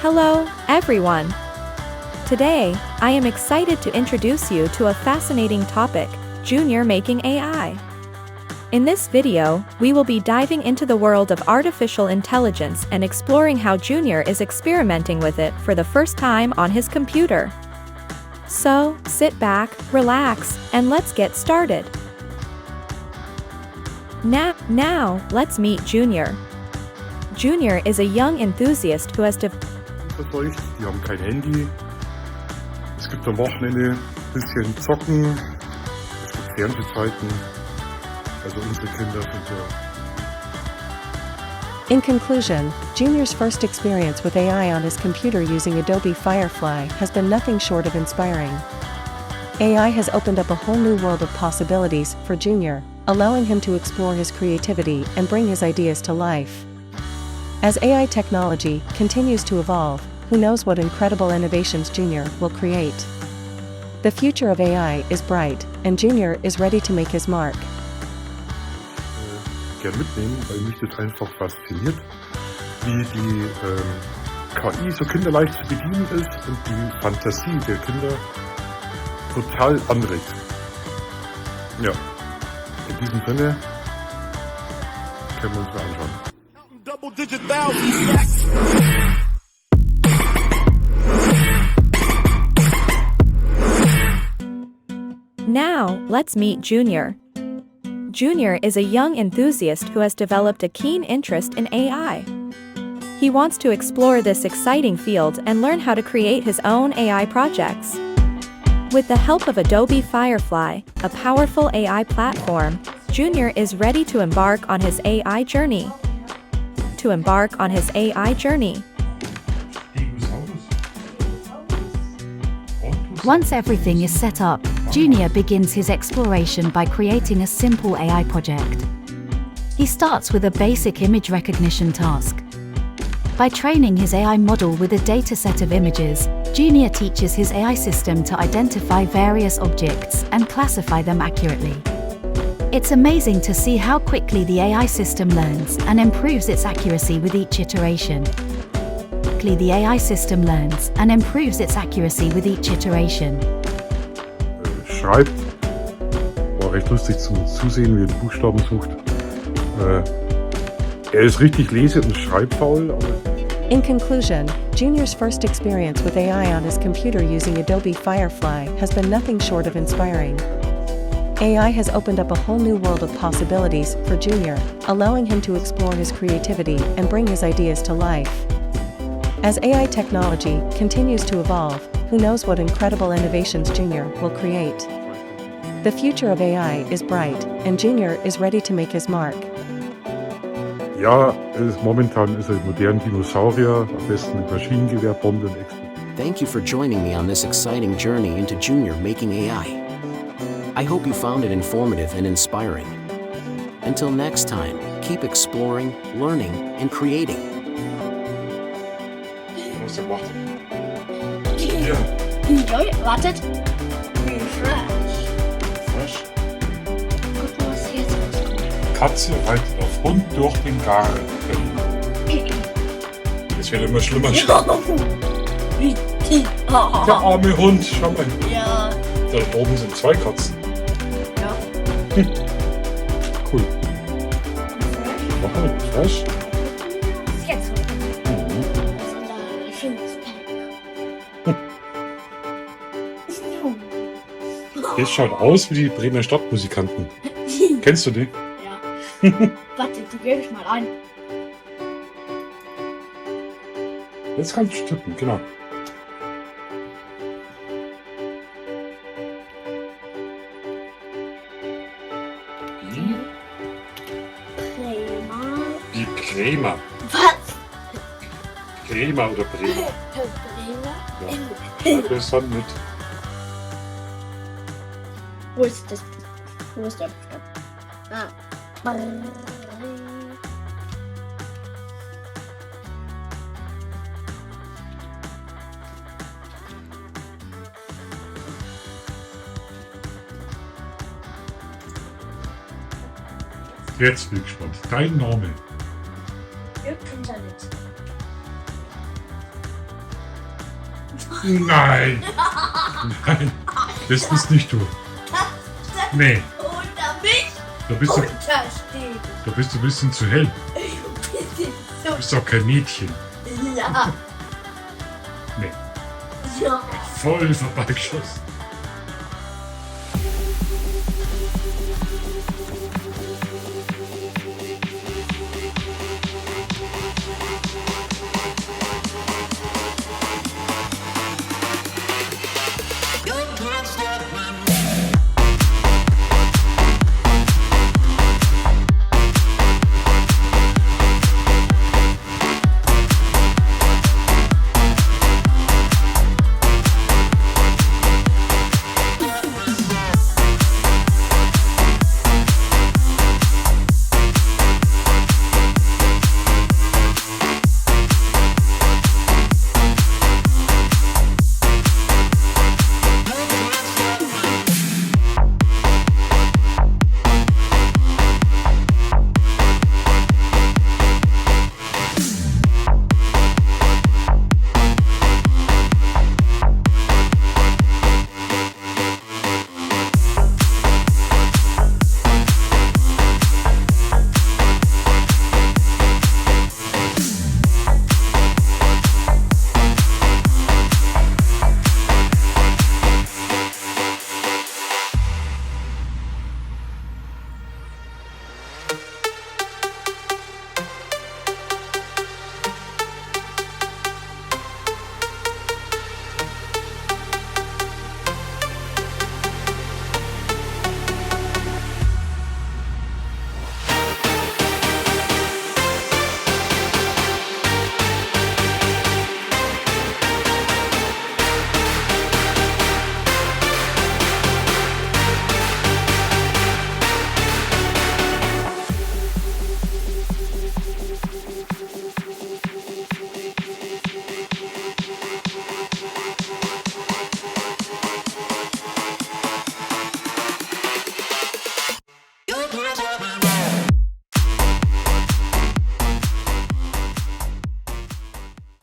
Hello, everyone. Today, I am excited to introduce you to a fascinating topic, Junior making AI. In this video, we will be diving into the world of artificial intelligence and exploring how Junior is experimenting with it for the first time on his computer. So, sit back, relax, and let's get started. Now, let's meet Junior. Junior is a young enthusiast who has verseucht, die haben kein Handy. Es gibt am Wochenende ein bisschen Zocken, es gibt Fernsehzeiten, also unsere Kinder sind so. In conclusion, Junior's first experience with AI on his computer using Adobe Firefly has been nothing short of inspiring. AI has opened up a whole new world of possibilities for Junior, allowing him to explore his creativity and bring his ideas to life. As AI technology continues to evolve, who knows what incredible innovations Junior will create. The future of AI is bright, and Junior is ready to make his mark. Gern mitnehmen, weil mich das einfach fasziniert, wie die KI so kinderleicht zu bedienen ist und die Fantasie der Kinder total anregt. Ja, in diesem Sinne können wir uns mal anschauen. Now, let's meet Junior. Junior is a young enthusiast who has developed a keen interest in AI. He wants to explore this exciting field and learn how to create his own AI projects. With the help of Adobe Firefly, a powerful AI platform, Junior is ready to embark on his AI journey. Once everything is set up, Junior begins his exploration by creating a simple AI project. He starts with a basic image recognition task. By training his AI model with a dataset of images, Junior teaches his AI system to identify various objects and classify them accurately. It's amazing to see how quickly the AI system learns and improves its accuracy with each iteration. Schreibt, war recht lustig zum Zusehen, wie er die Buchstaben sucht. Er ist richtig lese- und schreibfaul, aber In conclusion, Junior's first experience with AI on his computer using Adobe Firefly has been nothing short of inspiring. AI has opened up a whole new world of possibilities for Junior, allowing him to explore his creativity and bring his ideas to life. As AI technology continues to evolve, who knows what incredible innovations Junior will create. The future of AI is bright, and Junior is ready to make his mark. ja, momentan ist er ein moderner Dinosaurier, am besten mit Maschinengewehrbomben und explodiert. Thank you for joining me on this exciting journey into Junior making AI. I hope you found it informative and inspiring. Until next time, keep exploring, learning, and creating. Was er macht. Ja, wartet. Fresh. Guck mal, was hier jetzt rauskommt. Katze reitet auf Hund durch den Garten. Das wird immer schlimmer. Der arme Hund, schau mal. Ja. Da oben sind zwei Katzen. Ja. Cool. Mach mal, fresh. Jetzt. Das schaut aus wie die Bremer Stadtmusikanten. Kennst du die? Ja. Warte, die gebe ich mal ein. Jetzt kannst du tippen, genau. Die Bremer. Was? Bremer oder Bremer? Ja. Interessant mit. Wo ist das? Wo ist der Buchstabe? Ah. Jetzt bin ich gespannt. Dein Name. Internet. Nein! Nein! Das bist nicht du. Nee. Unter mich Da bist du ein bisschen zu hell. Du bist doch kein Mädchen. Ja. Nee. Ja. Voll vorbeigeschossen.